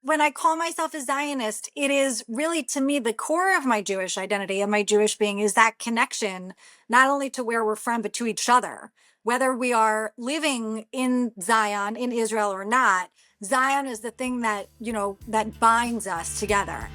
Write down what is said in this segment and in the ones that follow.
when I call myself a Zionist, it is really, to me, the core of my Jewish identity and my Jewish being is that connection, not only to where we're from, but to each other. Whether we are living in Zion, in Israel or not, Zion is the thing that, that binds us together.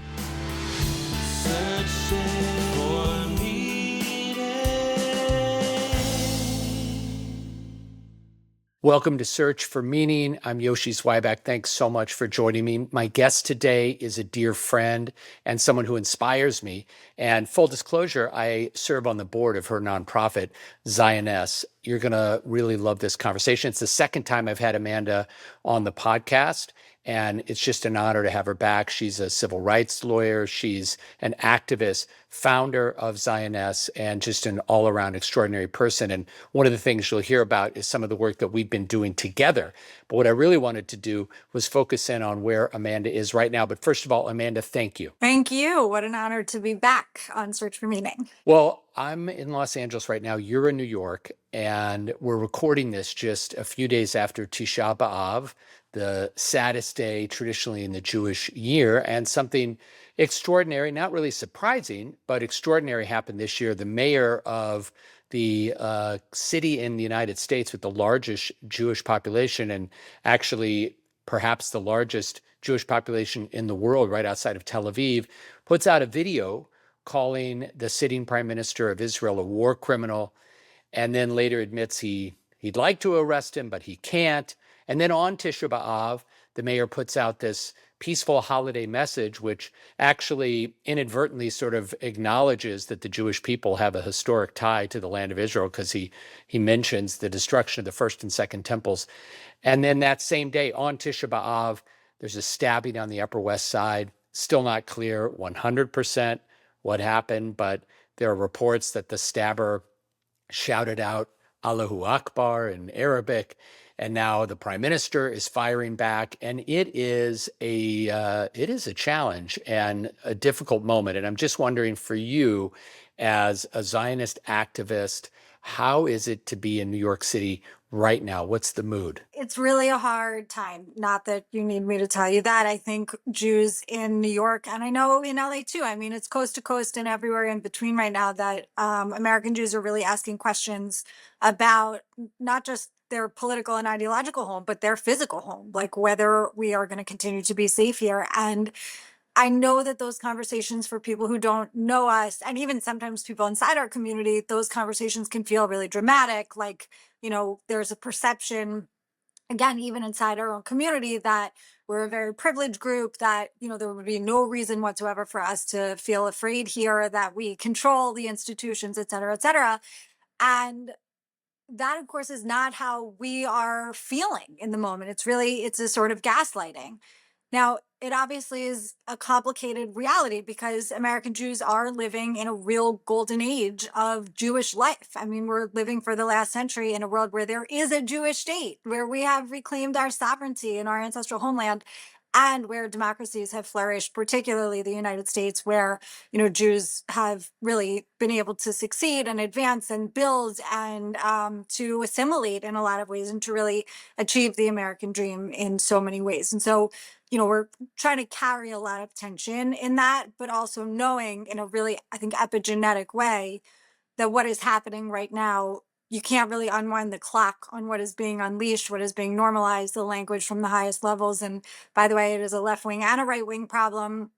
Welcome to Search for Meaning. I'm Yoshi Zweiback. Thanks so much for joining me. My guest today is a dear friend and someone who inspires me. And full disclosure, I serve on the board of her nonprofit, Zioness. You're going to really love this conversation. It's the second time I've had Amanda on the podcast, and it's just an honor to have her back. She's a civil rights lawyer. She's an activist, founder of Zioness, and just an all-around extraordinary person. And one of the things you'll hear about is some of the work that we've been doing together. But what I really wanted to do was focus in on where Amanda is right now. But first of all, Amanda, thank you. Thank you. What an honor to be back on Search for Meaning. Well, I'm in Los Angeles right now. You're in New York, and we're recording this just a few days after Tisha B'Av, the saddest day traditionally in the Jewish year, and something extraordinary, not really surprising, but extraordinary happened this year. The mayor of the city in the United States with the largest Jewish population, and actually perhaps the largest Jewish population in the world, right outside of Tel Aviv, puts out a video calling the sitting prime minister of Israel a war criminal, and then later admits he'd like to arrest him, but he can't. And then on Tisha B'Av, the mayor puts out this peaceful holiday message, which actually inadvertently sort of acknowledges that the Jewish people have a historic tie to the land of Israel, because he mentions the destruction of the first and second temples. And then that same day on Tisha B'Av, there's a stabbing on the Upper West Side. Still not clear 100% what happened, but there are reports that the stabber shouted out Allahu Akbar in Arabic, and now the prime minister is firing back, and it is a challenge and a difficult moment. And I'm just wondering, for you as a Zionist activist, how is it to be in New York City right now? What's the mood? It's really a hard time. Not that you need me to tell you that. I think Jews in New York, and I know in LA too, I mean, it's coast to coast and everywhere in between right now, that American Jews are really asking questions about not just their political and ideological home, but their physical home, like whether we are going to continue to be safe here. And I know that those conversations, for people who don't know us, and even sometimes people inside our community, those conversations can feel really dramatic. Like, there's a perception, again, even inside our own community, that we're a very privileged group, that, there would be no reason whatsoever for us to feel afraid here, that we control the institutions, et cetera, et cetera. And that, of course, is not how we are feeling in the moment. It's a sort of gaslighting. Now, it obviously is a complicated reality, because American Jews are living in a real golden age of Jewish life. I mean, we're living for the last century in a world where there is a Jewish state, where we have reclaimed our sovereignty in our ancestral homeland, and where democracies have flourished, particularly the United States, where, Jews have really been able to succeed and advance and build and to assimilate in a lot of ways, and to really achieve the American dream in so many ways. And so, we're trying to carry a lot of tension in that, but also knowing in a really, I think, epigenetic way, that what is happening right now, you can't really unwind the clock on what is being unleashed, what is being normalized, the language from the highest levels. And by the way, it is a left wing and a right wing problem.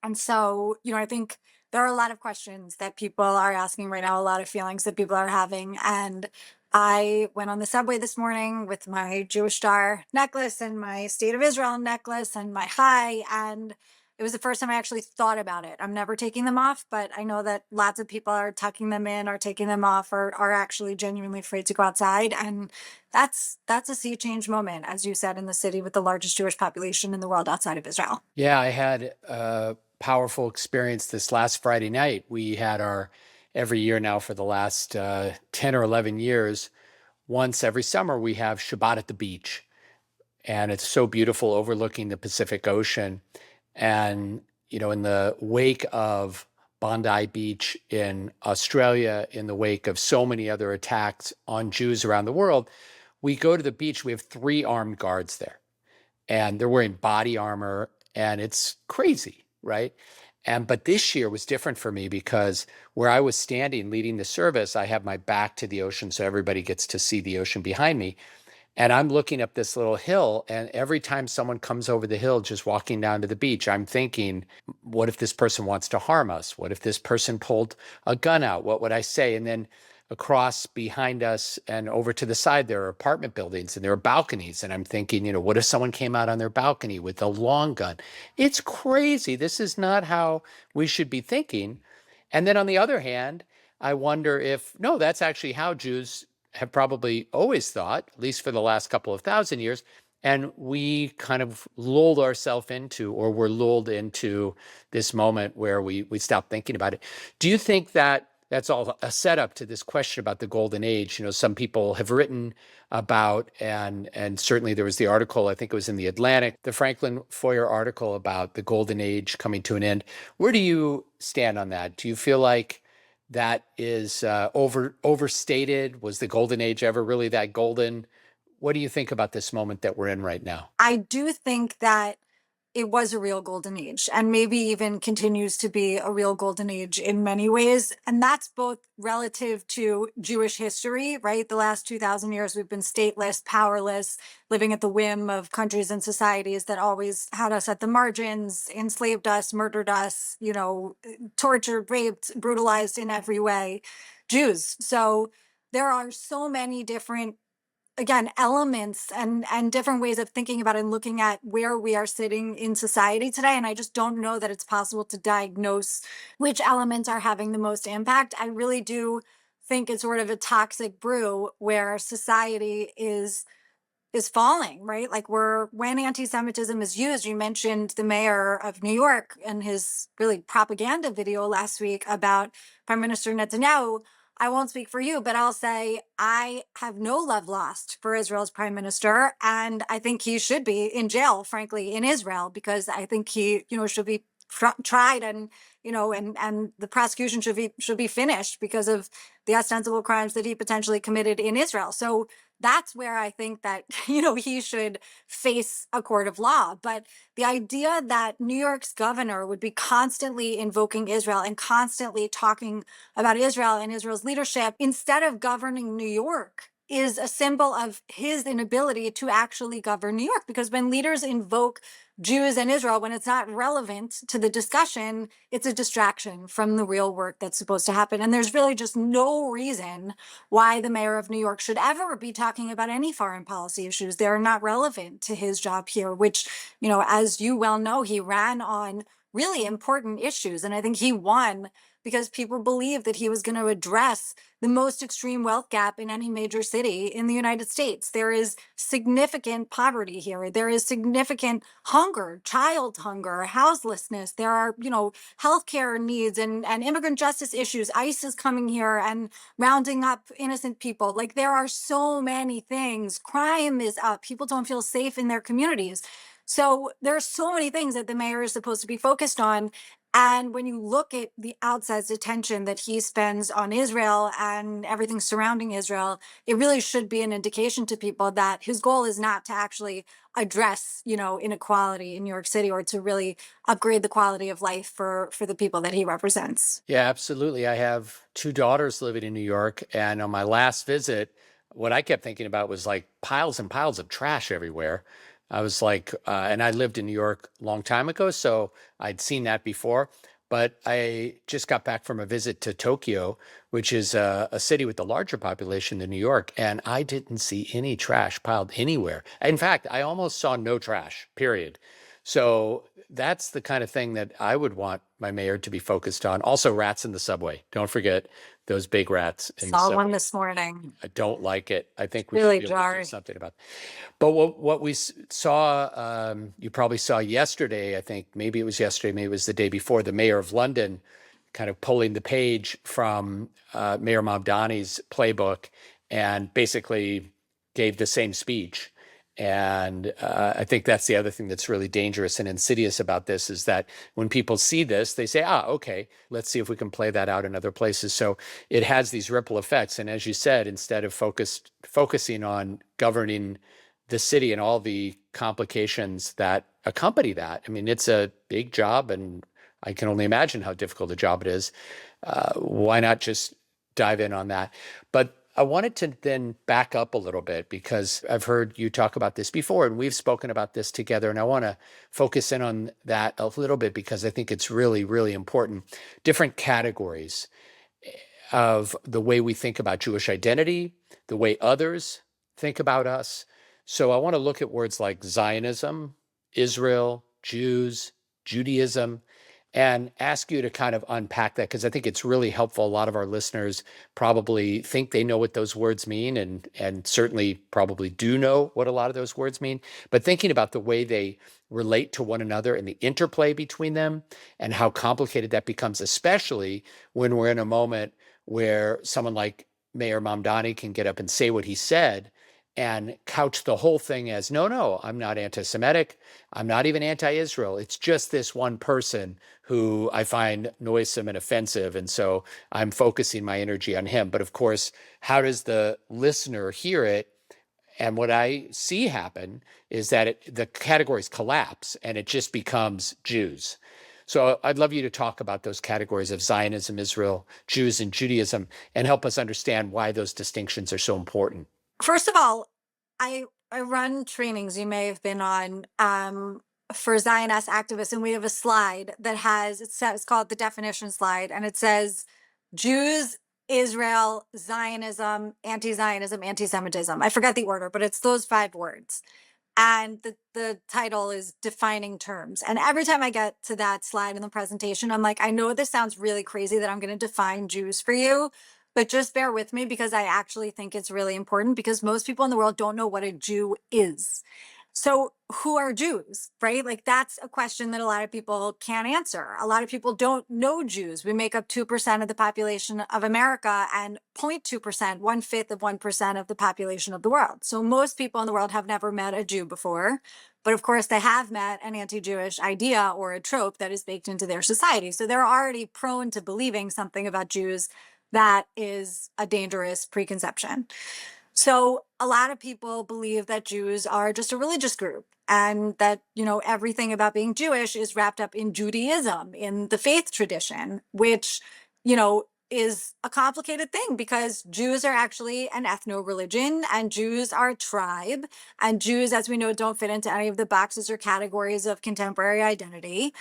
And so, I think there are a lot of questions that people are asking right now, a lot of feelings that people are having. And I went on the subway this morning with my Jewish star necklace and my State of Israel necklace and my chai, and it was the first time I actually thought about it. I'm never taking them off, but I know that lots of people are tucking them in or taking them off, or are actually genuinely afraid to go outside. And that's a sea change moment, as you said, in the city with the largest Jewish population in the world outside of Israel. Yeah, I had a powerful experience this last Friday night. We had our every year now for the last 10 or 11 years. Once every summer, we have Shabbat at the beach. And it's so beautiful, overlooking the Pacific Ocean. And, in the wake of Bondi Beach in Australia, in the wake of so many other attacks on Jews around the world, we go to the beach. We have 3 armed guards there, and they're wearing body armor. and it's crazy, right? But this year was different for me because where I was standing leading the service, I have my back to the ocean, so everybody gets to see the ocean behind me. And I'm looking up this little hill, and every time someone comes over the hill just walking down to the beach, I'm thinking, what if this person wants to harm us? What if this person pulled a gun out? What would I say? And then across behind us and over to the side, there are apartment buildings and there are balconies. And I'm thinking, what if someone came out on their balcony with a long gun? It's crazy. This is not how we should be thinking. And then on the other hand, I wonder if, no, that's actually how Jews have probably always thought, at least for the last couple of thousand years. And we kind of lulled ourselves into, or were lulled into this moment where we stopped thinking about it. Do you think that that's all a setup to this question about the golden age? Some people have written about, and certainly there was the article, I think it was in the Atlantic, the Franklin Foer article about the golden age coming to an end. Where do you stand on that? Do you feel like that is overstated? Was the golden age ever really that golden? What do you think about this moment that we're in right now? I do think that it was a real golden age, and maybe even continues to be a real golden age in many ways. And that's both relative to Jewish history, right? The last 2,000 years, we've been stateless, powerless, living at the whim of countries and societies that always had us at the margins, enslaved us, murdered us, tortured, raped, brutalized in every way, Jews. So there are so many different, again, elements and different ways of thinking about it and looking at where we are sitting in society today. And I just don't know that it's possible to diagnose which elements are having the most impact. I really do think it's sort of a toxic brew where society is falling, right? Like when anti-Semitism is used, you mentioned the mayor of New York and his really propaganda video last week about Prime Minister Netanyahu. I won't speak for you, but I'll say I have no love lost for Israel's prime minister. And I think he should be in jail, frankly, in Israel, because I think he, should be tried and, and the prosecution should be finished because of the ostensible crimes that he potentially committed in Israel. So that's where I think that, he should face a court of law. But the idea that New York's governor would be constantly invoking Israel and constantly talking about Israel and Israel's leadership instead of governing New York is a symbol of his inability to actually govern New York. Because when leaders invoke Jews and Israel, when it's not relevant to the discussion, it's a distraction from the real work that's supposed to happen. And there's really just no reason why the mayor of New York should ever be talking about any foreign policy issues. They're not relevant to his job here, which, as you well know, he ran on really important issues. And I think he won because people believed that he was going to address the most extreme wealth gap in any major city in the United States. There is significant poverty here. There is significant hunger, child hunger, houselessness. There are, healthcare needs and immigrant justice issues. ICE is coming here and rounding up innocent people. Like, there are so many things. Crime is up. People don't feel safe in their communities. So there are so many things that the mayor is supposed to be focused on. And when you look at the outsized attention that he spends on Israel and everything surrounding Israel, it really should be an indication to people that his goal is not to actually address, inequality in New York City or to really upgrade the quality of life for the people that he represents. Yeah, absolutely. I have two daughters living in New York, and on my last visit, what I kept thinking about was like piles and piles of trash everywhere. I was like, and I lived in New York a long time ago, so I'd seen that before. But I just got back from a visit to Tokyo, which is a city with a larger population than New York, and I didn't see any trash piled anywhere. In fact, I almost saw no trash, period. So that's the kind of thing that I would want my mayor to be focused on. Also, rats in the subway. Don't forget those big rats in the Saw subway. one this morning. I don't like it. I think we Really should be able to do jarring. something about it. But what we saw, you probably saw yesterday, I think maybe it was yesterday, maybe it was the day before, the mayor of London kind of pulling the page from Mayor Mamdani's playbook and basically gave the same speech. And I think that's the other thing that's really dangerous and insidious about this is that when people see this, they say, okay, let's see if we can play that out in other places. So it has these ripple effects. And as you said, instead of focusing on governing the city and all the complications that accompany that. I mean, it's a big job, and I can only imagine how difficult a job it is. Why not just dive in on that? But I wanted to then back up a little bit because I've heard you talk about this before and we've spoken about this together. And I want to focus in on that a little bit because I think it's really, really important. Different categories of the way we think about Jewish identity, the way others think about us. So I want to look at words like Zionism, Israel, Jews, Judaism, and ask you to kind of unpack that because I think it's really helpful. A lot of our listeners probably think they know what those words mean and certainly probably do know what a lot of those words mean. But thinking about the way they relate to one another and the interplay between them and how complicated that becomes, especially when we're in a moment where someone like Mayor Mamdani can get up and say what he said and couch the whole thing as, no, I'm not anti-Semitic. I'm not even anti-Israel. It's just this one person who I find noisome and offensive. And so I'm focusing my energy on him. But of course, how does the listener hear it? And what I see happen is that the categories collapse and it just becomes Jews. So I'd love you to talk about those categories of Zionism, Israel, Jews, and Judaism, and help us understand why those distinctions are so important. First of all, I run trainings you may have been on for Zionist activists, and we have a slide that has it's called the definition slide, and it says Jews, Israel, Zionism, anti-Zionism, anti-Semitism. I forgot the order, but it's those 5 words. And the title is defining terms. And every time I get to that slide in the presentation, I'm like, I know this sounds really crazy that I'm going to define Jews for you, but just bear with me because I actually think it's really important because most people in the world don't know what a Jew is. So who are Jews, right? Like that's a question that a lot of people can't answer. A lot of people don't know Jews. We make up 2% of the population of America and 0.2%, 1/5 of 1% of the population of the world. So most people in the world have never met a Jew before, but of course they have met an anti-Jewish idea or a trope that is baked into their society. So they're already prone to believing something about Jews that is a dangerous preconception. So a lot of people believe that Jews are just a religious group and that, everything about being Jewish is wrapped up in Judaism, in the faith tradition, which, is a complicated thing because Jews are actually an ethno-religion and Jews are a tribe, and Jews, as we know, don't fit into any of the boxes or categories of contemporary identity.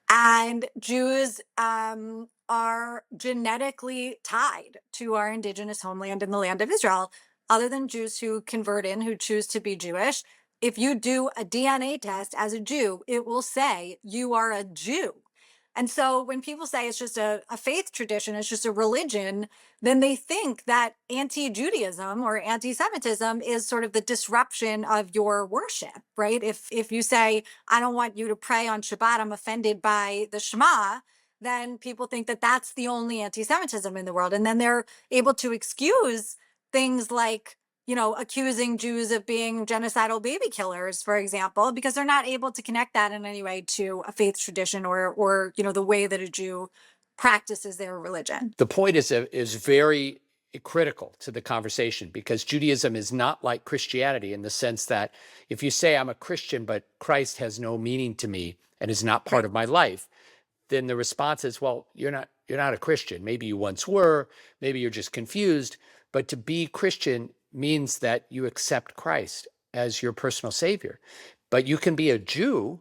And Jews are genetically tied to our indigenous homeland in the land of Israel. Other than Jews who convert in, who choose to be Jewish, if you do a DNA test as a Jew, it will say you are a Jew. And so when people say it's just a faith tradition, it's just a religion, then they think that anti-Judaism or anti-Semitism is sort of the disruption of your worship, right? If you say, I don't want you to pray on Shabbat, I'm offended by the Shema, then people think that that's the only anti-Semitism in the world. And then they're able to excuse things like, accusing Jews of being genocidal baby killers, for example, because they're not able to connect that in any way to a faith tradition or the way that a Jew practices their religion. The point is very critical to the conversation because Judaism is not like Christianity in the sense that if you say I'm a Christian, but Christ has no meaning to me and is not part of my life, then the response is, well, you're not a Christian. Maybe you once were, maybe you're just confused, but to be Christian means that you accept Christ as your personal savior. But you can be a Jew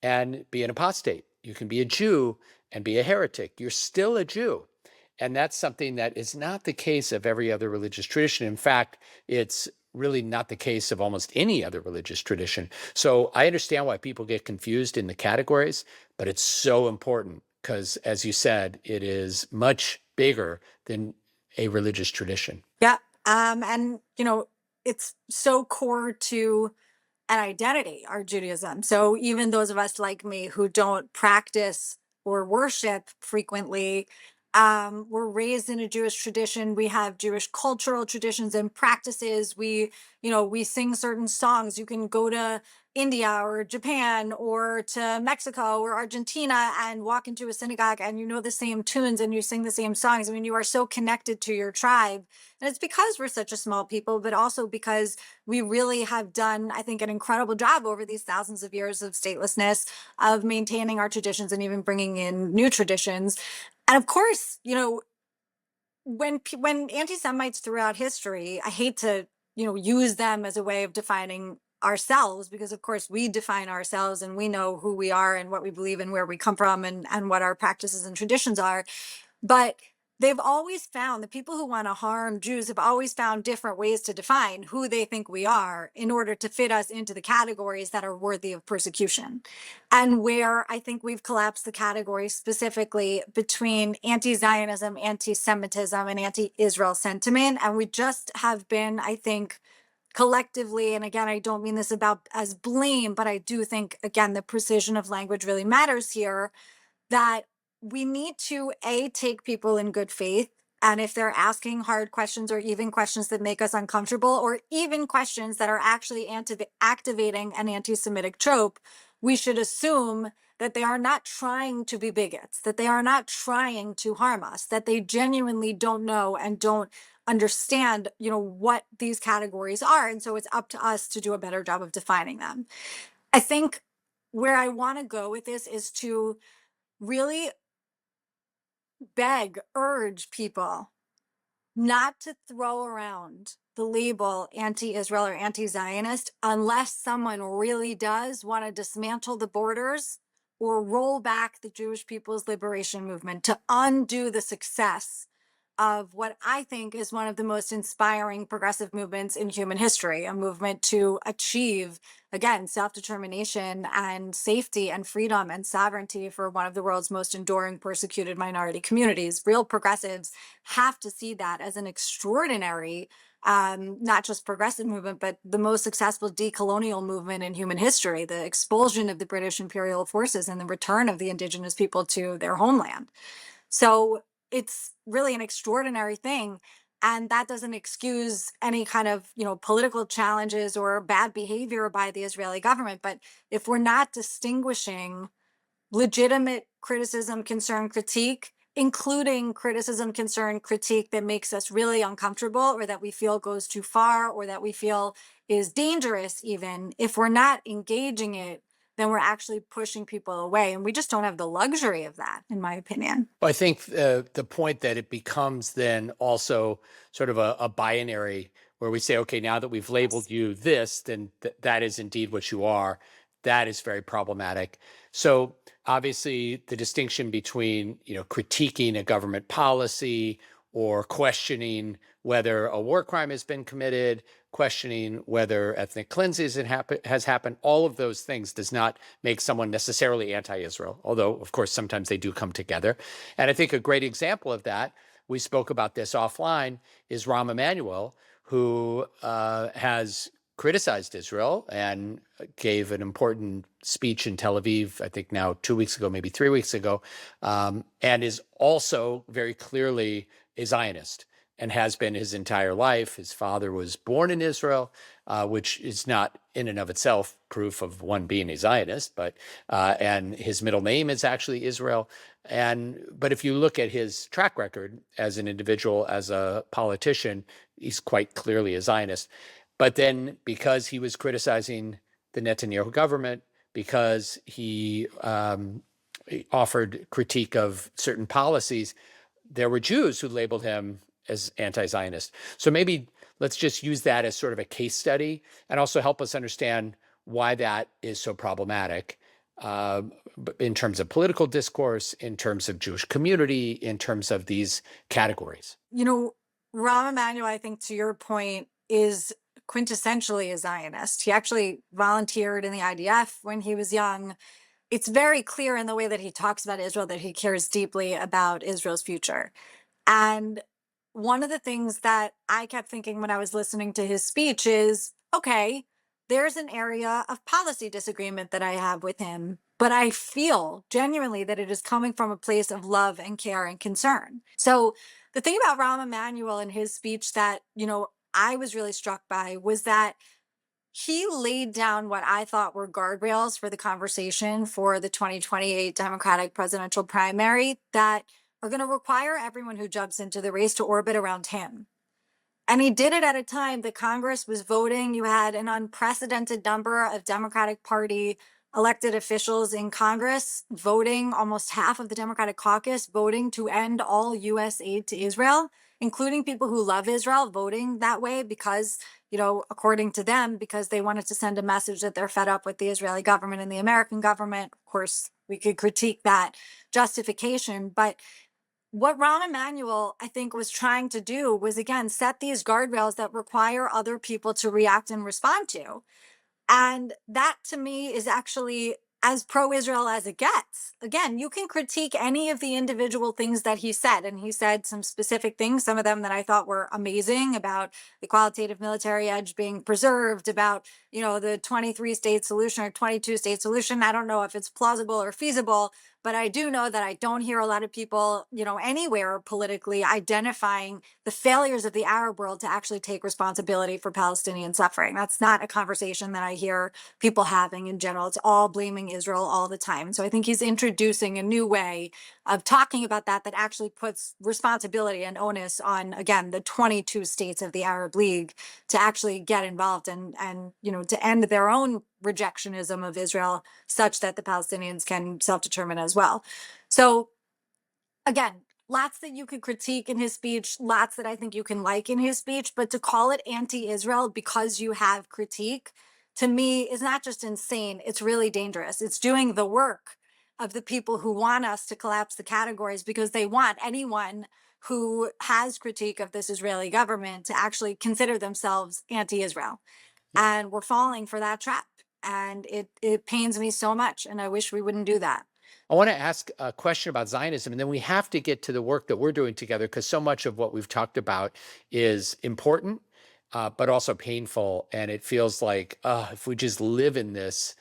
and be an apostate. You can be a Jew and be a heretic. You're still a Jew. And that's something that is not the case of every other religious tradition. In fact, it's really not the case of almost any other religious tradition. So I understand why people get confused in the categories, but it's so important because, as you said, it is much bigger than a religious tradition. Yeah. And, it's so core to an identity, our Judaism. So even those of us like me who don't practice or worship frequently, we're raised in a Jewish tradition. We have Jewish cultural traditions and practices. We sing certain songs. You can go to, India or Japan or to Mexico or Argentina and walk into a synagogue and you know the same tunes and you sing the same songs. I mean, you are so connected to your tribe. And it's because we're such a small people, but also because we really have done, I think, an incredible job over these thousands of years of statelessness, of maintaining our traditions and even bringing in new traditions. And of course, you know, when anti-Semites throughout history, I hate to, you know, use them as a way of defining ourselves, because of course we define ourselves and we know who we are and what we believe and where we come from and what our practices and traditions are. But they've always found, the people who want to harm Jews have always found different ways to define who they think we are in order to fit us into the categories that are worthy of persecution. And where I think we've collapsed the categories specifically between anti-Zionism, anti-Semitism, and anti-Israel sentiment. And we just have been, I think, collectively, and again, I don't mean this about as blame, but I do think, again, the precision of language really matters here, that we need to take people in good faith, and if they're asking hard questions or even questions that make us uncomfortable or even questions that are actually activating an anti-Semitic trope, we should assume that they are not trying to be bigots, that they are not trying to harm us, that they genuinely don't know and don't understand, you know, what these categories are, and so it's up to us to do a better job of defining them. I think where I want to go with this is to really urge people not to throw around the label anti-Israel or anti-Zionist unless someone really does want to dismantle the borders or roll back the Jewish people's liberation movement to undo the success of what I think is one of the most inspiring progressive movements in human history, a movement to achieve, again, self-determination and safety and freedom and sovereignty for one of the world's most enduring persecuted minority communities. Real progressives have to see that as an extraordinary, not just progressive movement, but the most successful decolonial movement in human history, the expulsion of the British imperial forces and the return of the indigenous people to their homeland. So it's really an extraordinary thing. And that doesn't excuse any kind of, you know, political challenges or bad behavior by the Israeli government. But if we're not distinguishing legitimate criticism, concern, critique, including criticism, concern, critique that makes us really uncomfortable or that we feel goes too far or that we feel is dangerous, even if we're not engaging it, then we're actually pushing people away. And we just don't have the luxury of that, in my opinion. Well, I think the point that it becomes then also sort of a binary where we say, okay, now that we've labeled you this, then that is indeed what you are. That is very problematic. So obviously the distinction between, you know, critiquing a government policy or questioning whether a war crime has been committed, questioning whether ethnic cleansing has happened, all of those things does not make someone necessarily anti-Israel, although, of course, sometimes they do come together. And I think a great example of that, we spoke about this offline, is Rahm Emanuel, who has criticized Israel and gave an important speech in Tel Aviv, I think now 2 weeks ago, maybe 3 weeks ago, and is also very clearly a Zionist and has been his entire life. His father was born in Israel, which is not in and of itself proof of one being a Zionist, but and his middle name is actually Israel. But if you look at his track record as an individual, as a politician, he's quite clearly a Zionist. But then because he was criticizing the Netanyahu government, because he offered critique of certain policies, there were Jews who labeled him as anti-Zionist. So maybe let's just use that as sort of a case study and also help us understand why that is so problematic in terms of political discourse, in terms of Jewish community, in terms of these categories. You know, Rahm Emanuel, I think to your point, is quintessentially a Zionist. He actually volunteered in the IDF when he was young. It's very clear in the way that he talks about Israel that he cares deeply about Israel's future. And one of the things that I kept thinking when I was listening to his speech is, okay, there's an area of policy disagreement that I have with him, but I feel genuinely that it is coming from a place of love and care and concern. So the thing about Rahm Emanuel in his speech that, you know, I was really struck by was that he laid down what I thought were guardrails for the conversation for the 2028 Democratic presidential primary that are going to require everyone who jumps into the race to orbit around him. And he did it at a time that Congress was voting. You had an unprecedented number of Democratic Party elected officials in Congress voting, almost half of the Democratic caucus voting to end all US aid to Israel, including people who love Israel voting that way because, according to them, because they wanted to send a message that they're fed up with the Israeli government and the American government. Of course, we could critique that justification, but what Rahm Emanuel, I think, was trying to do was, again, set these guardrails that require other people to react and respond to. And that to me is actually as pro-Israel as it gets. Again, you can critique any of the individual things that he said, and he said some specific things, some of them that I thought were amazing, about the qualitative military edge being preserved, about, the 23 state solution or 22 state solution. I don't know if it's plausible or feasible, but I do know that I don't hear a lot of people, anywhere politically identifying the failures of the Arab world to actually take responsibility for Palestinian suffering. That's not a conversation that I hear people having in general. It's all blaming Israel all the time. So I think he's introducing a new way of talking about that actually puts responsibility and onus on, again, the 22 states of the Arab League to actually get involved and to end their own rejectionism of Israel such that the Palestinians can self-determine as well. So again, lots that you could critique in his speech, lots that I think you can like in his speech, but to call it anti-Israel because you have critique, to me, is not just insane, it's really dangerous. It's doing the work of the people who want us to collapse the categories because they want anyone who has critique of this Israeli government to actually consider themselves anti-Israel. And we're falling for that trap. And it pains me so much. And I wish we wouldn't do that. I want to ask a question about Zionism, and then we have to get to the work that we're doing together because so much of what we've talked about is important, but also painful. And it feels like if we just live in this,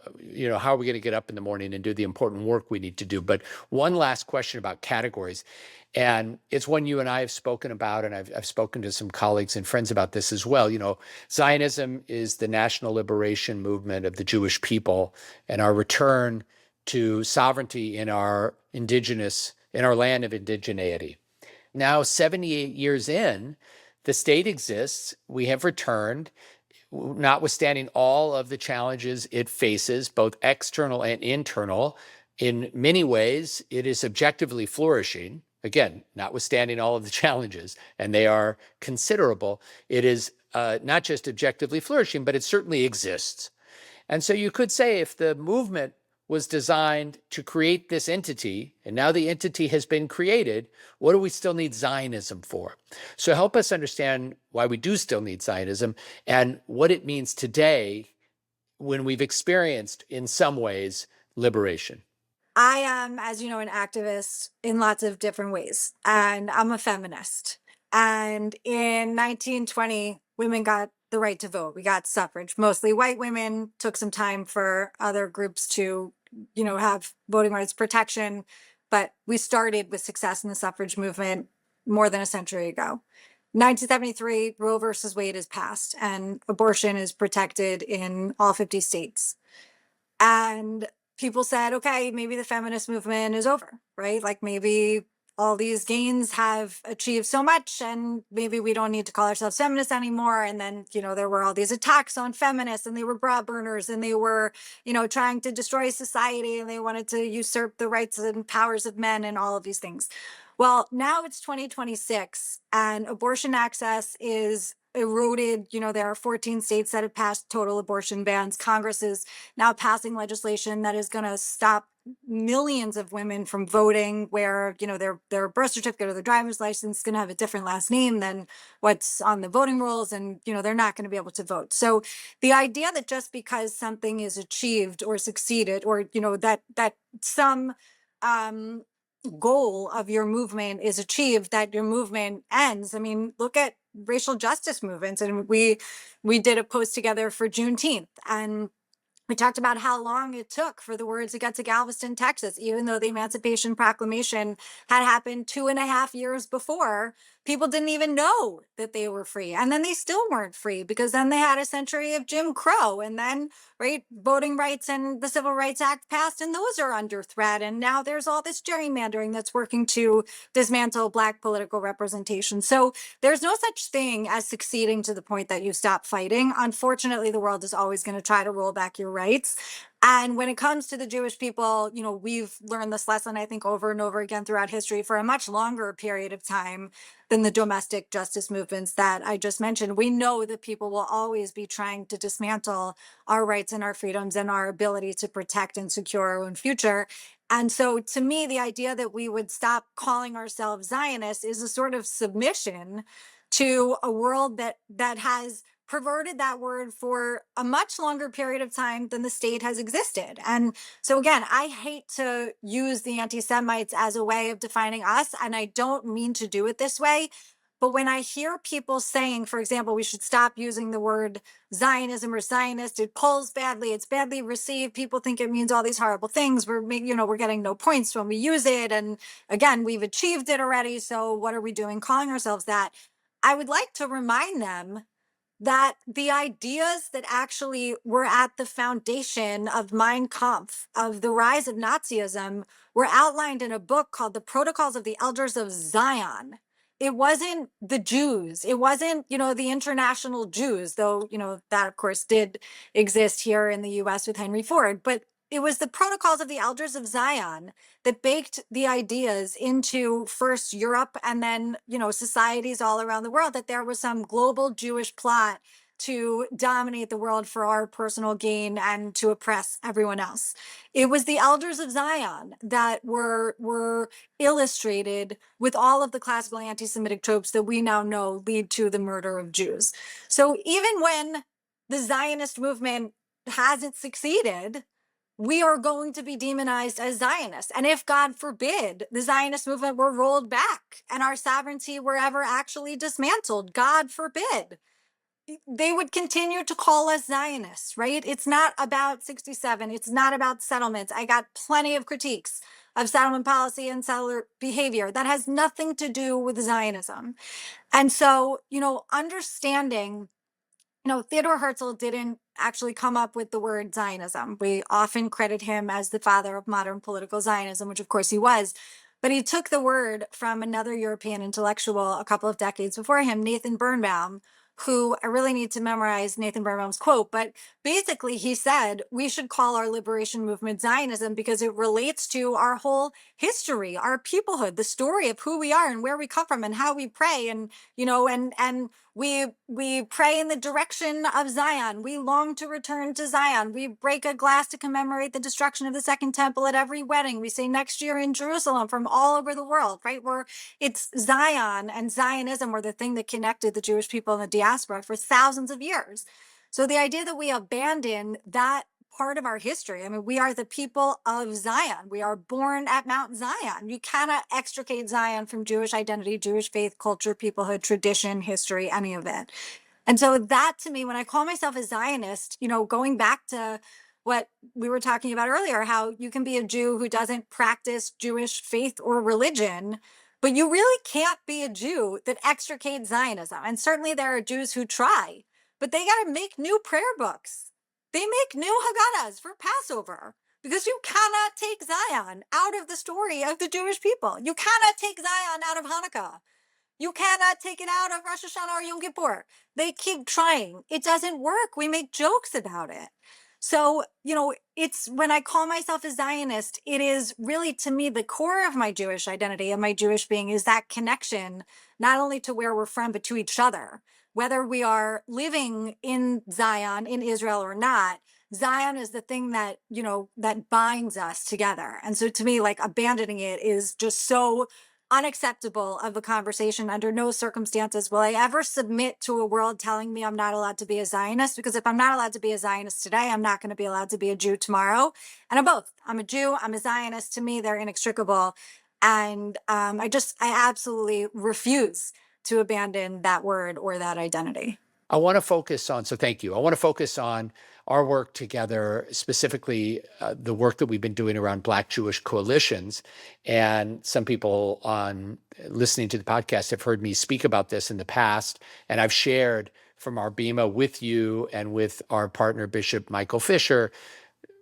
how are we going to get up in the morning and do the important work we need to do? But one last question about categories. And it's one you and I have spoken about, and I've spoken to some colleagues and friends about this as well. Zionism is the national liberation movement of the Jewish people and our return to sovereignty in our land of indigeneity. Now, 78 years in, the state exists. We have returned, notwithstanding all of the challenges it faces, both external and internal. In many ways, it is objectively flourishing. Again, notwithstanding all of the challenges, and they are considerable. It is not just objectively flourishing, but it certainly exists. And so you could say if the movement was designed to create this entity, and now the entity has been created, what do we still need Zionism for? So help us understand why we do still need Zionism and what it means today when we've experienced, in some ways, liberation. I am, as you know, an activist in lots of different ways, and I'm a feminist. And in 1920, women got the right to vote. We got suffrage. Mostly white women. Took some time for other groups to, have voting rights protection. But we started with success in the suffrage movement more than a century ago. 1973, Roe versus Wade is passed, and abortion is protected in all 50 states. And people said, okay, maybe the feminist movement is over, right? Like maybe all these gains have achieved so much and maybe we don't need to call ourselves feminists anymore. And then, there were all these attacks on feminists and they were bra burners and they were, trying to destroy society and they wanted to usurp the rights and powers of men and all of these things. Well, now it's 2026 and abortion access is eroded. There are 14 states that have passed total abortion bans. Congress is now passing legislation that is going to stop millions of women from voting where, their birth certificate or their driver's license is going to have a different last name than what's on the voting rolls. And, they're not going to be able to vote. So the idea that just because something is achieved or succeeded or, that some, goal of your movement is achieved, that your movement ends. I mean, look at racial justice movements. And we did a post together for Juneteenth. And We talked about how long it took for the words to get to Galveston, Texas, even though the Emancipation Proclamation had happened 2.5 years before. People didn't even know that they were free. And then they still weren't free because then they had a century of Jim Crow. And then, right, voting rights and the Civil Rights Act passed, and those are under threat. And now there's all this gerrymandering that's working to dismantle Black political representation. So there's no such thing as succeeding to the point that you stop fighting. Unfortunately, the world is always going to try to roll back your rights. And when it comes to the Jewish people, we've learned this lesson, I think, over and over again throughout history for a much longer period of time than the domestic justice movements that I just mentioned. We know that people will always be trying to dismantle our rights and our freedoms and our ability to protect and secure our own future. And so to me, the idea that we would stop calling ourselves Zionists is a sort of submission to a world that has perverted that word for a much longer period of time than the state has existed. And so again, I hate to use the anti-Semites as a way of defining us, and I don't mean to do it this way. But when I hear people saying, for example, we should stop using the word Zionism or Zionist, it polls badly, it's badly received, people think it means all these horrible things, we're getting no points when we use it, and again, we've achieved it already, so what are we doing calling ourselves that? I would like to remind them that the ideas that actually were at the foundation of Mein Kampf, of the rise of Nazism, were outlined in a book called The Protocols of the Elders of Zion. It wasn't the Jews. It wasn't, the international Jews, though, that of course did exist here in the US with Henry Ford. But it was the Protocols of the Elders of Zion that baked the ideas into first Europe and then, societies all around the world, that there was some global Jewish plot to dominate the world for our personal gain and to oppress everyone else. It was the elders of Zion that were illustrated with all of the classical anti-Semitic tropes that we now know lead to the murder of Jews. So even when the Zionist movement hasn't succeeded, we are going to be demonized as Zionists. And if, God forbid, the Zionist movement were rolled back and our sovereignty were ever actually dismantled, God forbid, they would continue to call us Zionists, right? It's not about 67. It's not about settlements. I got plenty of critiques of settlement policy and settler behavior. That has nothing to do with Zionism. And so, understanding Theodore Herzl didn't actually come up with the word Zionism. We often credit him as the father of modern political Zionism, which of course he was. But he took the word from another European intellectual a couple of decades before him, Nathan Birnbaum, who I really need to memorize Nathan Birnbaum's quote. But basically, he said we should call our liberation movement Zionism because it relates to our whole history, our peoplehood, the story of who we are and where we come from and how we pray. And, and we pray in the direction of Zion. We long to return to Zion. We break a glass to commemorate the destruction of the Second Temple at every wedding. We say next year in Jerusalem from all over the world, right? It's Zion and Zionism were the thing that connected the Jewish people in the diaspora for thousands of years. So the idea that we abandon that part of our history. I mean, we are the people of Zion. We are born at Mount Zion. You cannot extricate Zion from Jewish identity, Jewish faith, culture, peoplehood, tradition, history, any of it. And so that to me, when I call myself a Zionist, going back to what we were talking about earlier, how you can be a Jew who doesn't practice Jewish faith or religion, but you really can't be a Jew that extricates Zionism. And certainly there are Jews who try, but they got to make new prayer books. They make new Haggadahs for Passover because you cannot take Zion out of the story of the Jewish people. You cannot take Zion out of Hanukkah. You cannot take it out of Rosh Hashanah or Yom Kippur. They keep trying. It doesn't work. We make jokes about it. So, it's when I call myself a Zionist, it is really to me the core of my Jewish identity and my Jewish being is that connection, not only to where we're from, but to each other. Whether we are living in Zion, in Israel or not, Zion is the thing that, that binds us together. And so to me, like abandoning it is just so unacceptable of a conversation. Under no circumstances will I ever submit to a world telling me I'm not allowed to be a Zionist, because if I'm not allowed to be a Zionist today, I'm not going to be allowed to be a Jew tomorrow. And I'm both. I'm a Jew, I'm a Zionist. To me, they're inextricable. And I absolutely refuse to abandon that word or that identity. I want to focus on, so thank you. I want to focus on our work together, specifically the work that we've been doing around Black Jewish coalitions. And some people on listening to the podcast have heard me speak about this in the past. And I've shared from our BEMA with you and with our partner, Bishop Michael Fisher,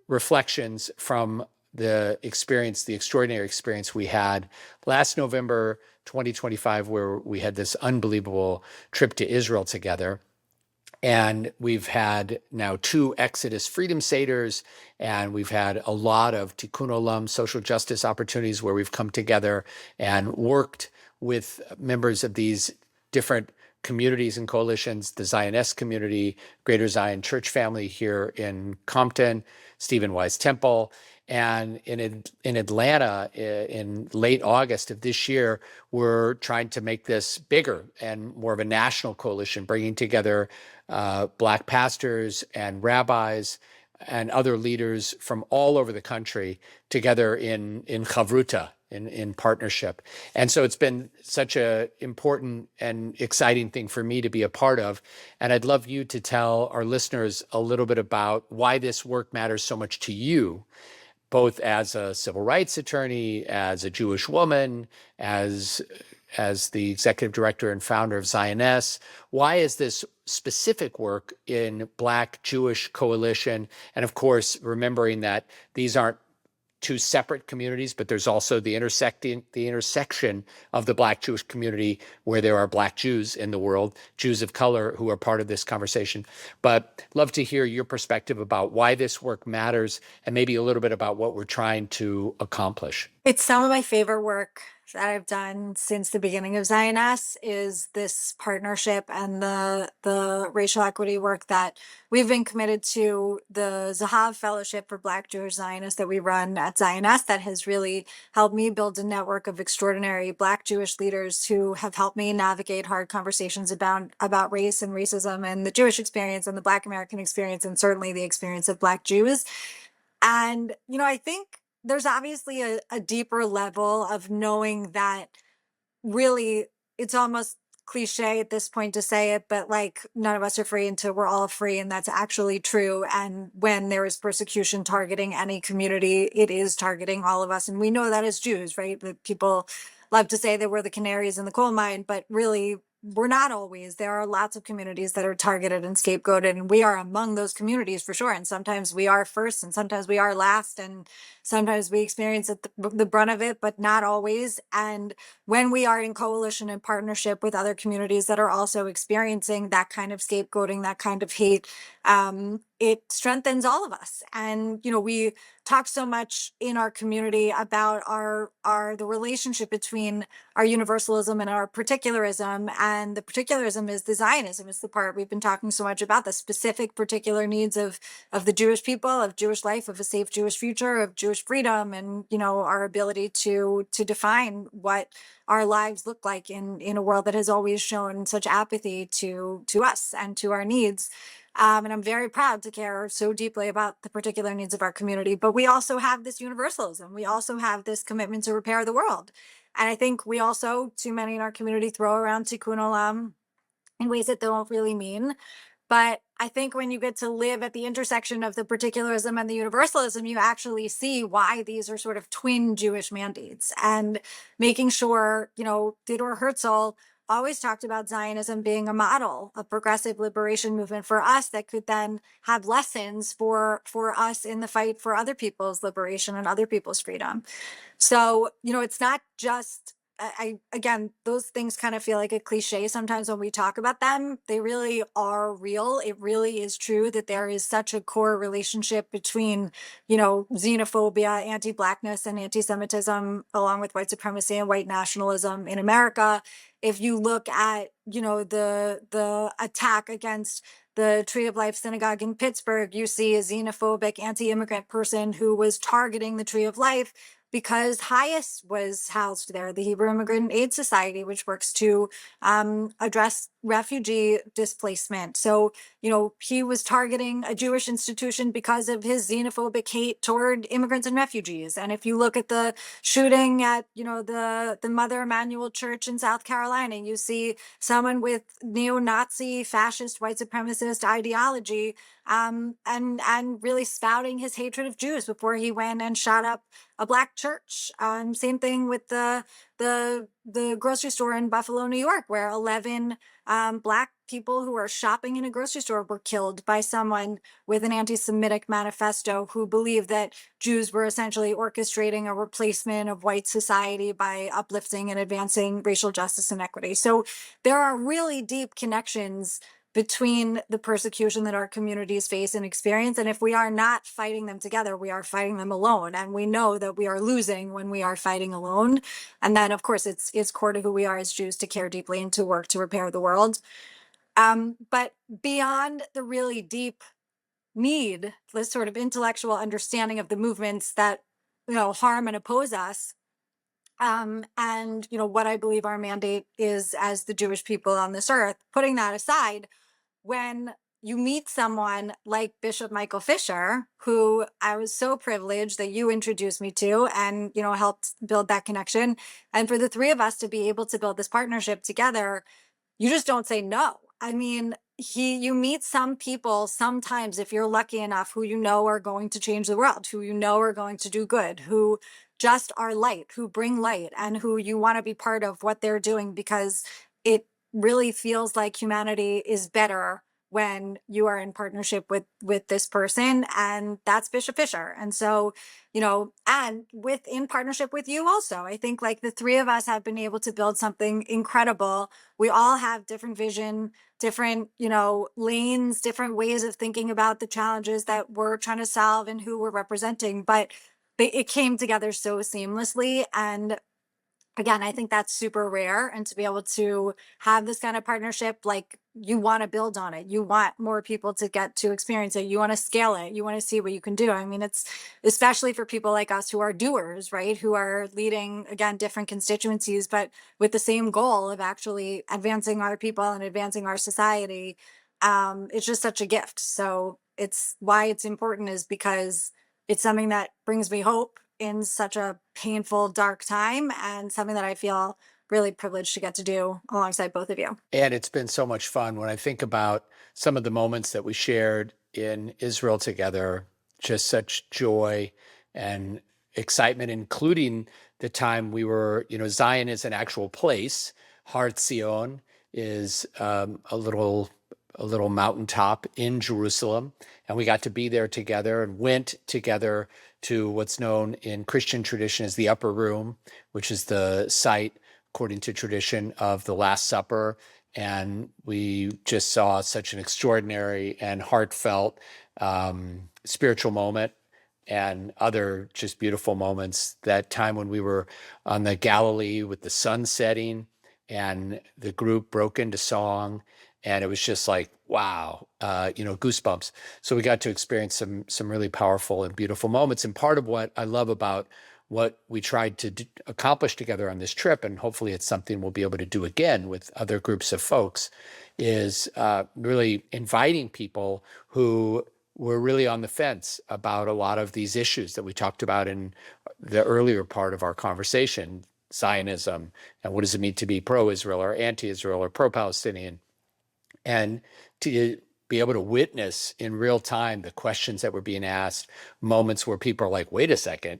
reflections from the experience, the extraordinary experience we had last November 2025, where we had this unbelievable trip to Israel together. And we've had now 2 Exodus Freedom Seders, and we've had a lot of Tikkun Olam social justice opportunities where we've come together and worked with members of these different communities and coalitions, the Zioness community, Greater Zion Church family here in Compton, Stephen Wise Temple. And in Atlanta, in late August of this year, we're trying to make this bigger and more of a national coalition, bringing together Black pastors and rabbis and other leaders from all over the country together in chavruta, in partnership. And so it's been such an important and exciting thing for me to be a part of. And I'd love you to tell our listeners a little bit about why this work matters so much to you, both as a civil rights attorney, as a Jewish woman, as the executive director and founder of Zioness. Why is this specific work in Black Jewish coalition? And of course, remembering that these aren't 2 separate communities, but there's also the intersection of the Black Jewish community where there are Black Jews in the world, Jews of color who are part of this conversation. But love to hear your perspective about why this work matters and maybe a little bit about what we're trying to accomplish. It's some of my favorite work that I've done since the beginning of Zioness is this partnership and the racial equity work that we've been committed to, the Zahav Fellowship for Black Jewish Zionists that we run at Zioness that has really helped me build a network of extraordinary Black Jewish leaders who have helped me navigate hard conversations about race and racism and the Jewish experience and the Black American experience and certainly the experience of Black Jews. And, I think there's obviously a deeper level of knowing that really it's almost cliche at this point to say it, but like none of us are free until we're all free. And that's actually true. And when there is persecution targeting any community, it is targeting all of us. And we know that as Jews, right? That people love to say that we're the canaries in the coal mine, but really we're not always. There are lots of communities that are targeted and scapegoated, and we are among those communities for sure. And sometimes we are first, and sometimes we are last, and sometimes we experience the brunt of it, but not always. And when we are in coalition and partnership with other communities that are also experiencing that kind of scapegoating, that kind of hate, it strengthens all of us. And we talk so much in our community about the relationship between our universalism and our particularism. And the particularism is the Zionism. It's the part we've been talking so much about, the specific particular needs of the Jewish people, of Jewish life, of a safe Jewish future, of Jewish freedom, and our ability to define what our lives look like in a world that has always shown such apathy to us and to our needs. And I'm very proud to care so deeply about the particular needs of our community. But we also have this universalism. We also have this commitment to repair the world. And I think we also, too many in our community, throw around tikkun olam in ways that they don't really mean. But I think when you get to live at the intersection of the particularism and the universalism, you actually see why these are sort of twin Jewish mandates. And making sure, Theodore Herzl always talked about Zionism being a model of progressive liberation movement for us that could then have lessons for us in the fight for other people's liberation and other people's freedom. So, it's not just again, those things kind of feel like a cliche sometimes when we talk about them. They really are real. It really is true that there is such a core relationship between, xenophobia, anti-Blackness, and anti-Semitism, along with white supremacy and white nationalism in America. If you look at, the attack against the Tree of Life Synagogue in Pittsburgh, you see a xenophobic, anti-immigrant person who was targeting the Tree of Life because HIAS was housed there, the Hebrew Immigrant Aid Society, which works to address refugee displacement. So, he was targeting a Jewish institution because of his xenophobic hate toward immigrants and refugees. And if you look at the shooting at, the Mother Emanuel Church in South Carolina, you see someone with neo-Nazi, fascist, white supremacist ideology, and really spouting his hatred of Jews before he went and shot up a black church. Same thing with the grocery store in Buffalo, New York, where 11 black people who were shopping in a grocery store were killed by someone with an anti-Semitic manifesto who believed that Jews were essentially orchestrating a replacement of white society by uplifting and advancing racial justice and equity. So there are really deep connections between the persecution that our communities face and experience. And if we are not fighting them together, we are fighting them alone. And we know that we are losing when we are fighting alone. And then, of course, it's core to who we are as Jews to care deeply and to work to repair the world. But beyond the really deep need, this sort of intellectual understanding of the movements that, harm and oppose us, and what I believe our mandate is as the Jewish people on this earth, putting that aside, when you meet someone like Bishop Michael Fisher, who I was so privileged that you introduced me to and, helped build that connection. And for the three of us to be able to build this partnership together, you just don't say no. I mean, you meet some people sometimes, if you're lucky enough, who are going to change the world, who are going to do good, who just are light, who bring light, and who you want to be part of what they're doing, because it really feels like humanity is better when you are in partnership with this person, and that's Bishop Fisher. And so, and in partnership with you also, I think like the three of us have been able to build something incredible. We all have different vision, different, lanes, different ways of thinking about the challenges that we're trying to solve and who we're representing, but it came together so seamlessly. And again, I think that's super rare. And to be able to have this kind of partnership, like, you want to build on it. You want more people to get to experience it. You want to scale it. You want to see what you can do. I mean, it's especially for people like us who are doers, right? Who are leading, again, different constituencies, but with the same goal of actually advancing our people and advancing our society. It's just such a gift. So it's why it's important, is because it's something that brings me hope in such a painful, dark time, and something that I feel really privileged to get to do alongside both of you. And it's been so much fun. When I think about some of the moments that we shared in Israel together, just such joy and excitement, including the time we were, Zion is an actual place. Har Zion is a little mountaintop in Jerusalem, and we got to be there together and went together to what's known in Christian tradition as the Upper Room, which is the site, according to tradition, of the Last Supper. And we just saw such an extraordinary and heartfelt spiritual moment, and other just beautiful moments. That time when we were on the Galilee with the sun setting and the group broke into song, and it was just like, wow, goosebumps. So we got to experience some really powerful and beautiful moments. And part of what I love about what we tried to accomplish together on this trip, and hopefully it's something we'll be able to do again with other groups of folks, is really inviting people who were really on the fence about a lot of these issues that we talked about in the earlier part of our conversation: Zionism, and what does it mean to be pro-Israel or anti-Israel or pro-Palestinian, and to be able to witness in real time the questions that were being asked, moments where people are like, wait a second,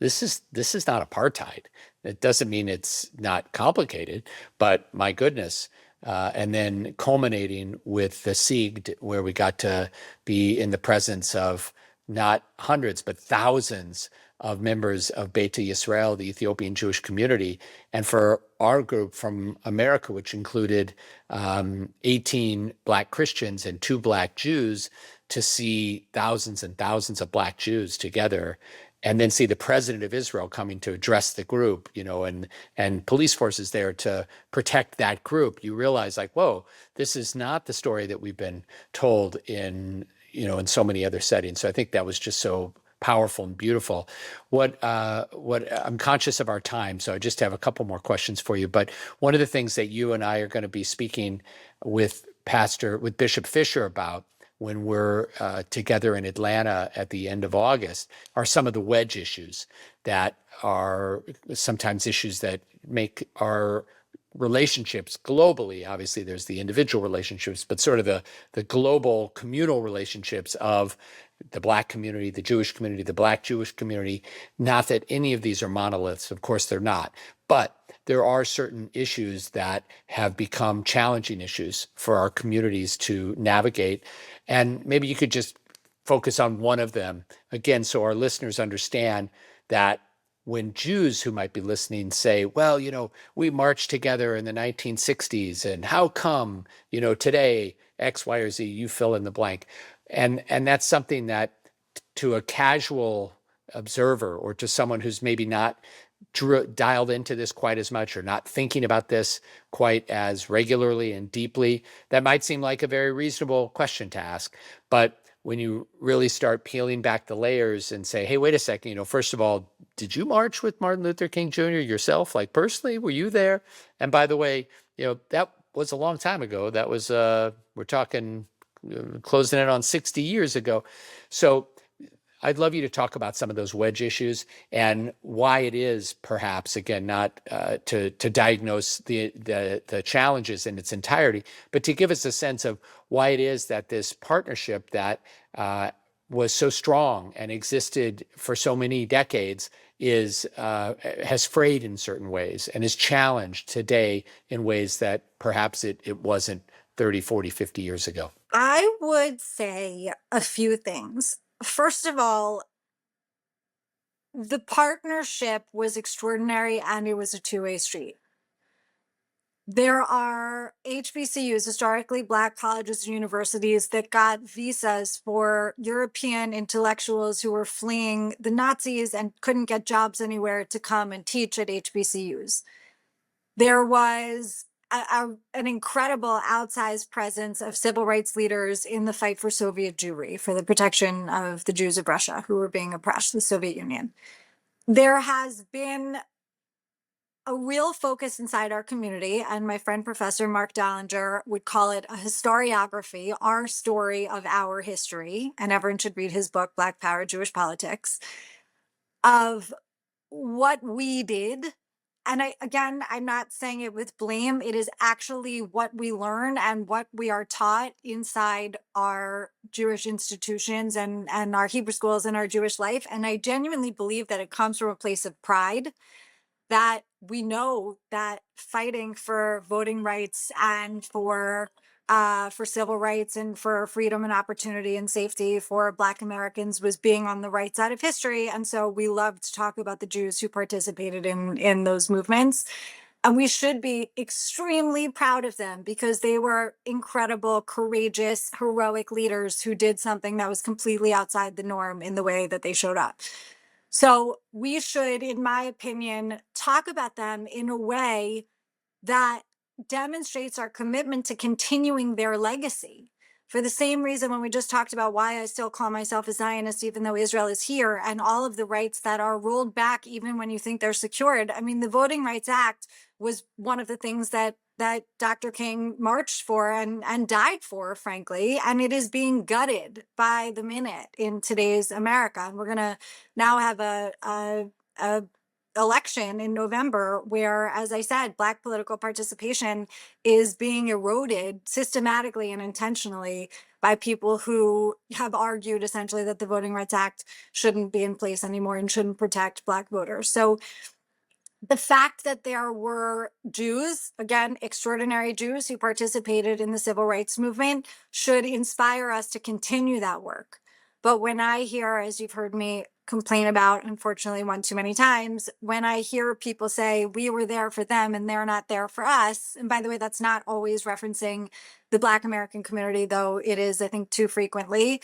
this is not apartheid. It doesn't mean it's not complicated, but my goodness. And then culminating with the Sieged, where we got to be in the presence of not hundreds, but thousands of members of Beta Yisrael, the Ethiopian Jewish community. And for our group from America, which included 18 Black Christians and 2 Black Jews, to see thousands and thousands of Black Jews together, and then see the president of Israel coming to address the group, and police forces there to protect that group. You realize, like, whoa, this is not the story that we've been told in so many other settings. So I think that was just so powerful and beautiful. What I'm conscious of our time, so I just have a couple more questions for you. But one of the things that you and I are going to be speaking with Bishop Fisher about when we're together in Atlanta at the end of August are some of the wedge issues that are sometimes issues that make our relationships globally. Obviously, there's the individual relationships, but sort of the global communal relationships of the Black community, the Jewish community, the Black Jewish community. Not that any of these are monoliths. Of course, they're not. But there are certain issues that have become challenging issues for our communities to navigate. And maybe you could just focus on one of them again, so our listeners understand that when Jews who might be listening say, well, we marched together in the 1960s, and how come, today, X, Y, or Z, you fill in the blank. And that's something that to a casual observer or to someone who's maybe not dialed into this quite as much or not thinking about this quite as regularly and deeply, that might seem like a very reasonable question to ask. But when you really start peeling back the layers and say, hey, wait a second, first of all, did you march with Martin Luther King Jr. yourself? Like personally, were you there? And by the way, that was a long time ago. That was, we're talking closing in on 60 years ago. So I'd love you to talk about some of those wedge issues and why it is, perhaps, again, not to diagnose the challenges in its entirety, but to give us a sense of why it is that this partnership that was so strong and existed for so many decades has frayed in certain ways and is challenged today in ways that perhaps it wasn't 30, 40, 50 years ago. I would say a few things. First of all, the partnership was extraordinary and it was a two-way street. There are HBCUs, historically Black colleges and universities, that got visas for European intellectuals who were fleeing the Nazis and couldn't get jobs anywhere to come and teach at HBCUs. There was an incredible outsized presence of civil rights leaders in the fight for Soviet Jewry, for the protection of the Jews of Russia who were being oppressed, the Soviet Union. There has been a real focus inside our community, and my friend Professor Mark Dallinger would call it a historiography, our story of our history, and everyone should read his book, Black Power, Jewish Politics, of what we did. And I'm not saying it with blame. It is actually what we learn and what we are taught inside our Jewish institutions and our Hebrew schools and our Jewish life. And I genuinely believe that it comes from a place of pride, that we know that fighting for voting rights and for civil rights and for freedom and opportunity and safety for Black Americans was being on the right side of history. And so we love to talk about the Jews who participated in those movements. And we should be extremely proud of them because they were incredible, courageous, heroic leaders who did something that was completely outside the norm in the way that they showed up. So we should, in my opinion, talk about them in a way that demonstrates our commitment to continuing their legacy. For the same reason, when we just talked about why I still call myself a Zionist, even though Israel is here, and all of the rights that are rolled back, even when you think they're secured. I mean, the Voting Rights Act was one of the things that Dr. King marched for and died for, frankly, and it is being gutted by the minute in today's America. And we're going to now have a election in November where, as I said, Black political participation is being eroded systematically and intentionally by people who have argued essentially that the Voting Rights Act shouldn't be in place anymore and shouldn't protect Black voters. So the fact that there were Jews, again, extraordinary Jews who participated in the civil rights movement should inspire us to continue that work. But when I hear, as you've heard me complain about, unfortunately, one too many times, when I hear people say, we were there for them and they're not there for us, and by the way, that's not always referencing the Black American community, though it is, I think, too frequently.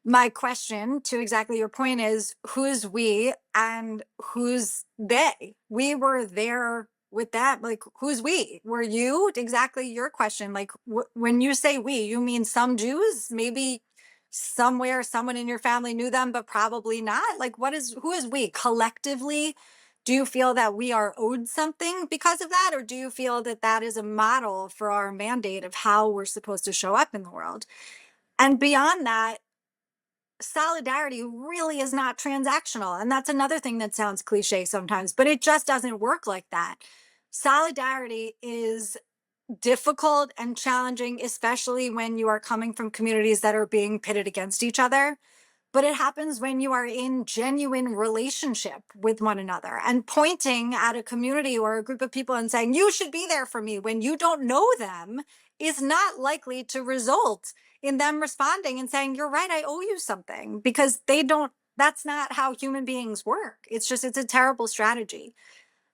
My question to exactly your point is, who's we and who's they? We were there with that. Like, who's we? Were you? Exactly your question. Like, when you say we, you mean some Jews, maybe somewhere someone in your family knew them, but probably not? Like, who is we collectively? Do you feel that we are owed something because of that? Or do you feel that that is a model for our mandate of how we're supposed to show up in the world? And beyond that, solidarity really is not transactional. And that's another thing that sounds cliche sometimes, but it just doesn't work like that. Solidarity is difficult and challenging, especially when you are coming from communities that are being pitted against each other. But it happens when you are in genuine relationship with one another, and pointing at a community or a group of people and saying, you should be there for me when you don't know them, is not likely to result in them responding and saying, you're right, I owe you something, because they don't, that's not how human beings work. It's a terrible strategy.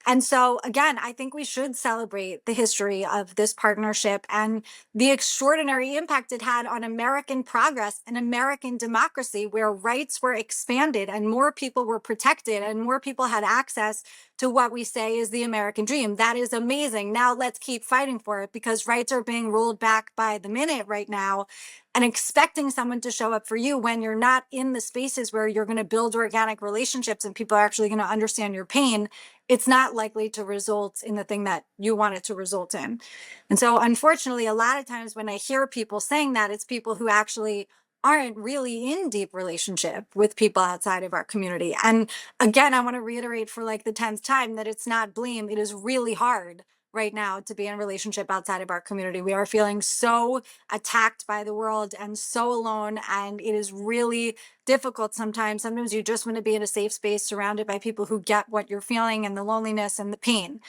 And so, again, I think we should celebrate the history of this partnership and the extraordinary impact it had on American progress and American democracy, where rights were expanded and more people were protected and more people had access to what we say is the American dream. That is amazing. Now let's keep fighting for it, because rights are being rolled back by the minute right now. And expecting someone to show up for you when you're not in the spaces where you're going to build organic relationships and people are actually going to understand your pain, it's not likely to result in the thing that you want it to result in. And so, unfortunately, a lot of times when I hear people saying that, it's people who actually aren't really in deep relationship with people outside of our community. And again, I want to reiterate for like the 10th time that it's not blame. It is really hard right now to be in a relationship outside of our community. We are feeling so attacked by the world and so alone, and it is really difficult sometimes. Sometimes you just want to be in a safe space surrounded by people who get what you're feeling and the loneliness and the pain.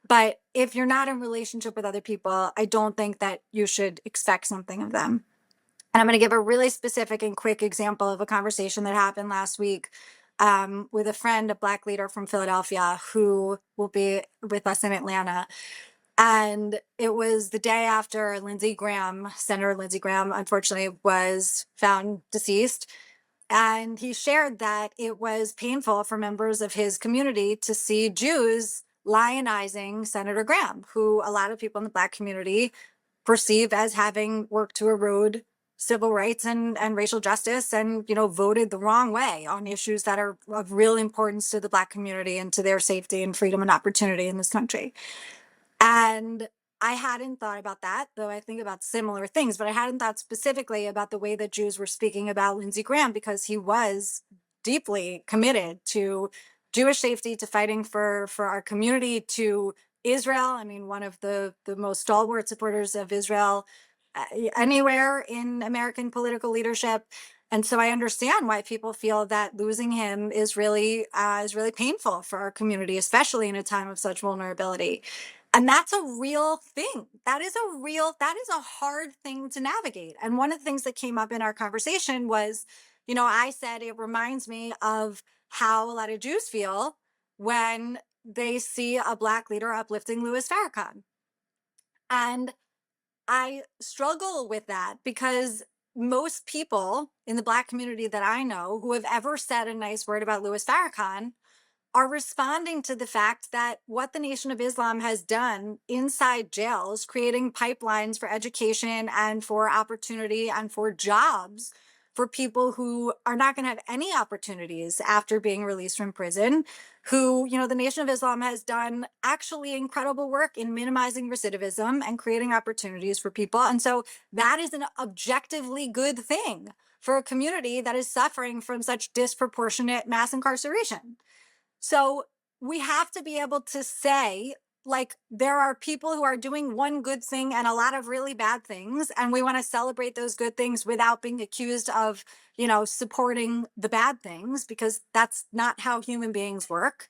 But if you're not in relationship with other people, I don't think that you should expect something of them. And I'm going to give a really specific and quick example of a conversation that happened last week with a friend, a Black leader from Philadelphia, who will be with us in Atlanta. And it was the day after Senator Lindsey Graham, unfortunately, was found deceased. And he shared that it was painful for members of his community to see Jews lionizing Senator Graham, who a lot of people in the Black community perceive as having worked to erode civil rights and racial justice, and voted the wrong way on issues that are of real importance to the Black community and to their safety and freedom and opportunity in this country. And I hadn't thought about that, though I think about similar things, but I hadn't thought specifically about the way that Jews were speaking about Lindsey Graham, because he was deeply committed to Jewish safety, to fighting for our community, to Israel. I mean, one of the most stalwart supporters of Israel anywhere in American political leadership. And so I understand why people feel that losing him is really painful for our community, especially in a time of such vulnerability. And that's a real thing. That is a hard thing to navigate. And one of the things that came up in our conversation was, I said it reminds me of how a lot of Jews feel when they see a Black leader uplifting Louis Farrakhan. And I struggle with that, because most people in the Black community that I know who have ever said a nice word about Louis Farrakhan are responding to the fact that what the Nation of Islam has done inside jails, creating pipelines for education and for opportunity and for jobs for people who are not going to have any opportunities after being released from prison, who, the Nation of Islam has done actually incredible work in minimizing recidivism and creating opportunities for people. And so that is an objectively good thing for a community that is suffering from such disproportionate mass incarceration. So we have to be able to say, like, there are people who are doing one good thing and a lot of really bad things, and we want to celebrate those good things without being accused of, supporting the bad things, because that's not how human beings work.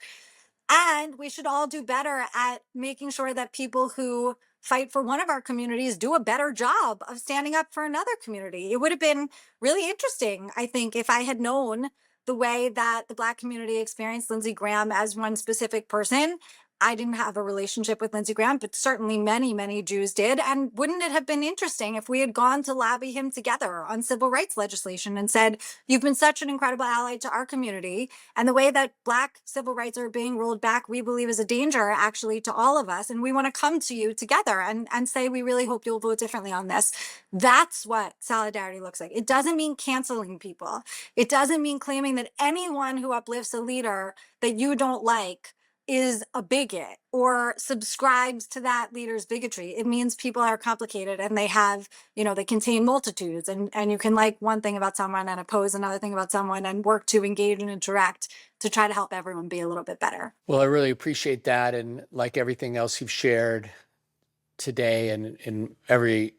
And we should all do better at making sure that people who fight for one of our communities do a better job of standing up for another community. It would have been really interesting, I think, if I had known the way that the Black community experienced Lindsey Graham as one specific person. I didn't have a relationship with Lindsey Graham, but certainly many, many Jews did. And wouldn't it have been interesting if we had gone to lobby him together on civil rights legislation and said, you've been such an incredible ally to our community, and the way that Black civil rights are being rolled back, we believe is a danger actually to all of us. And we want to come to you together and say, we really hope you'll vote differently on this. That's what solidarity looks like. It doesn't mean canceling people. It doesn't mean claiming that anyone who uplifts a leader that you don't like is a bigot or subscribes to that leader's bigotry. It means people are complicated and they have, they contain multitudes, and you can like one thing about someone and oppose another thing about someone and work to engage and interact to try to help everyone be a little bit better. Well, I really appreciate that. And like everything else you've shared today and in every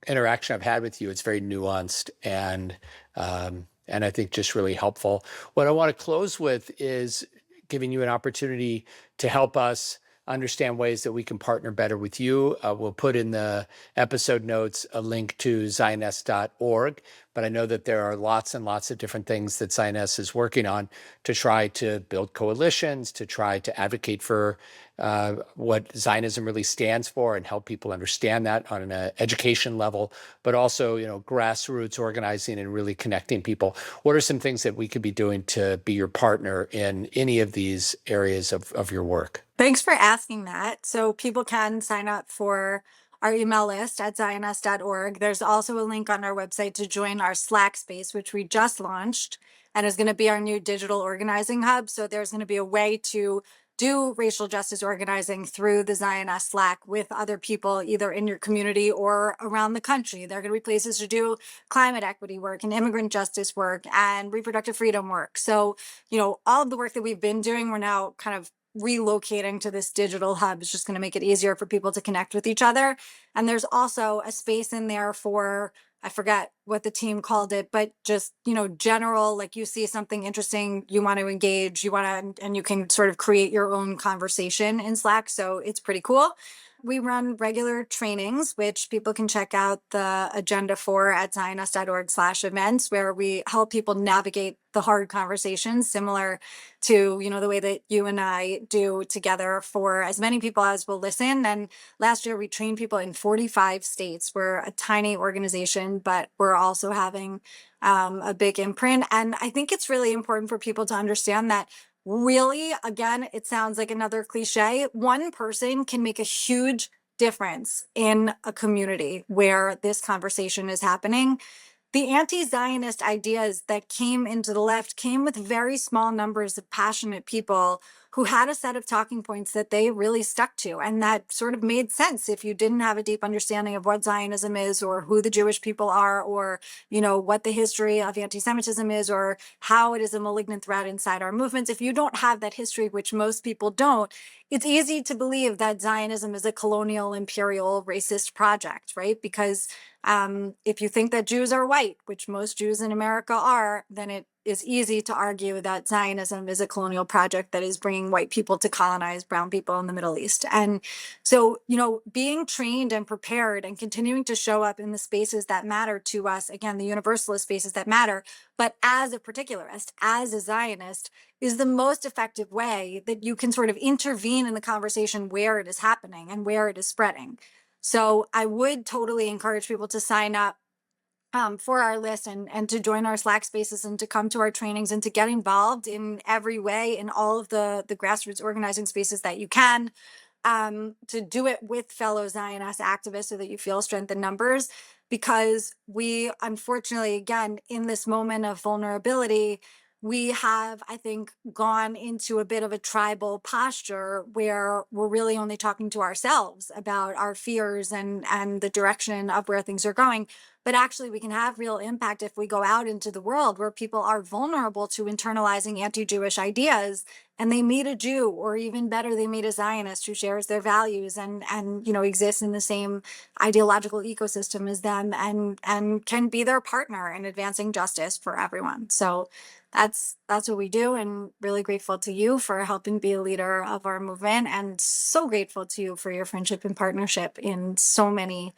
interaction I've had with you, it's very nuanced and I think just really helpful. What I want to close with is giving you an opportunity to help us understand ways that we can partner better with you. We'll put in the episode notes a link to Zioness.org, but I know that there are lots and lots of different things that Zioness is working on to try to build coalitions, to try to advocate for what Zionism really stands for and help people understand that on an education level, but also, grassroots organizing and really connecting people. What are some things that we could be doing to be your partner in any of these areas of your work? Thanks for asking that. So people can sign up for our email list at zioness.org. There's also a link on our website to join our Slack space, which we just launched and is going to be our new digital organizing hub. So there's going to be a way to do racial justice organizing through the Zioness Slack with other people, either in your community or around the country. There are going to be places to do climate equity work and immigrant justice work and reproductive freedom work. So, all of the work that we've been doing, we're now kind of relocating to this digital hub is just going to make it easier for people to connect with each other. And there's also a space in there for, I forget what the team called it, but just, general, like you see something interesting, you want to engage, and you can sort of create your own conversation in Slack. So it's pretty cool. We run regular trainings, which people can check out the agenda for at zioness.org/events, where we help people navigate the hard conversations, similar to, the way that you and I do together for as many people as will listen. And last year we trained people in 45 states. We're a tiny organization, but we're also having a big imprint. And I think it's really important for people to understand that really, again, it sounds like another cliche. One person can make a huge difference in a community where this conversation is happening. The anti-Zionist ideas that came into the left came with very small numbers of passionate people who had a set of talking points that they really stuck to. And that sort of made sense if you didn't have a deep understanding of what Zionism is or who the Jewish people are or, what the history of anti-Semitism is or how it is a malignant threat inside our movements. If you don't have that history, which most people don't, it's easy to believe that Zionism is a colonial, imperial, racist project, right? Because if you think that Jews are white, which most Jews in America are, then it is easy to argue that Zionism is a colonial project that is bringing white people to colonize brown people in the Middle East. And so, being trained and prepared and continuing to show up in the spaces that matter to us, again, the universalist spaces that matter, but as a particularist, as a Zionist, is the most effective way that you can sort of intervene in the conversation where it is happening and where it is spreading. So I would totally encourage people to sign up for our list and to join our Slack spaces and to come to our trainings and to get involved in every way in all of the grassroots organizing spaces that you can, to do it with fellow Zionist activists so that you feel strength in numbers. Because we, unfortunately, again, in this moment of vulnerability, we have, I think, gone into a bit of a tribal posture where we're really only talking to ourselves about our fears and the direction of where things are going. But actually, we can have real impact if we go out into the world where people are vulnerable to internalizing anti-Jewish ideas, and they meet a Jew, or even better, they meet a Zionist who shares their values and exists in the same ideological ecosystem as them, and can be their partner in advancing justice for everyone. So that's what we do, and really grateful to you for helping be a leader of our movement, and so grateful to you for your friendship and partnership in so many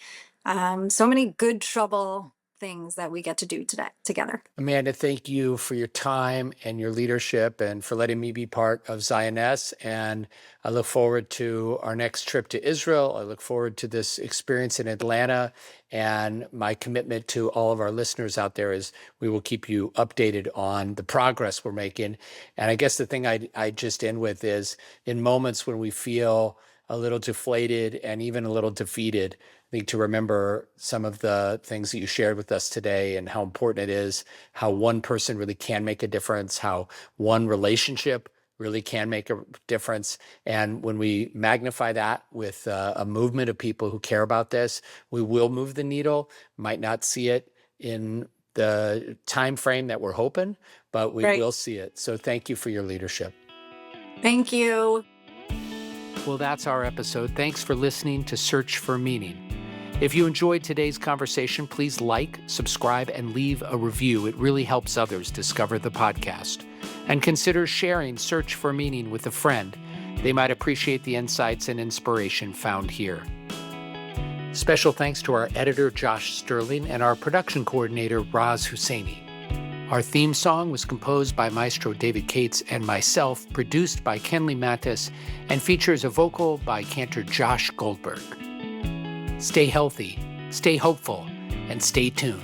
good trouble things that we get to do today together. Amanda, thank you for your time and your leadership and for letting me be part of Zioness. And I look forward to our next trip to Israel. I look forward to this experience in Atlanta. And my commitment to all of our listeners out there is we will keep you updated on the progress we're making. And I guess the thing I just end with is in moments when we feel a little deflated and even a little defeated, I think to remember some of the things that you shared with us today and how important it is, how one person really can make a difference, how one relationship really can make a difference. And when we magnify that with a movement of people who care about this, we will move the needle. Might not see it in the time frame that we're hoping, but we will see it. So thank you for your leadership. Thank you. Well, that's our episode. Thanks for listening to Search for Meaning. If you enjoyed today's conversation, please like, subscribe, and leave a review. It really helps others discover the podcast. And consider sharing Search for Meaning with a friend. They might appreciate the insights and inspiration found here. Special thanks to our editor, Josh Sterling, and our production coordinator, Raz Husseini. Our theme song was composed by Maestro David Cates and myself, produced by Kenley Mattis, and features a vocal by cantor Josh Goldberg. Stay healthy, stay hopeful, and stay tuned.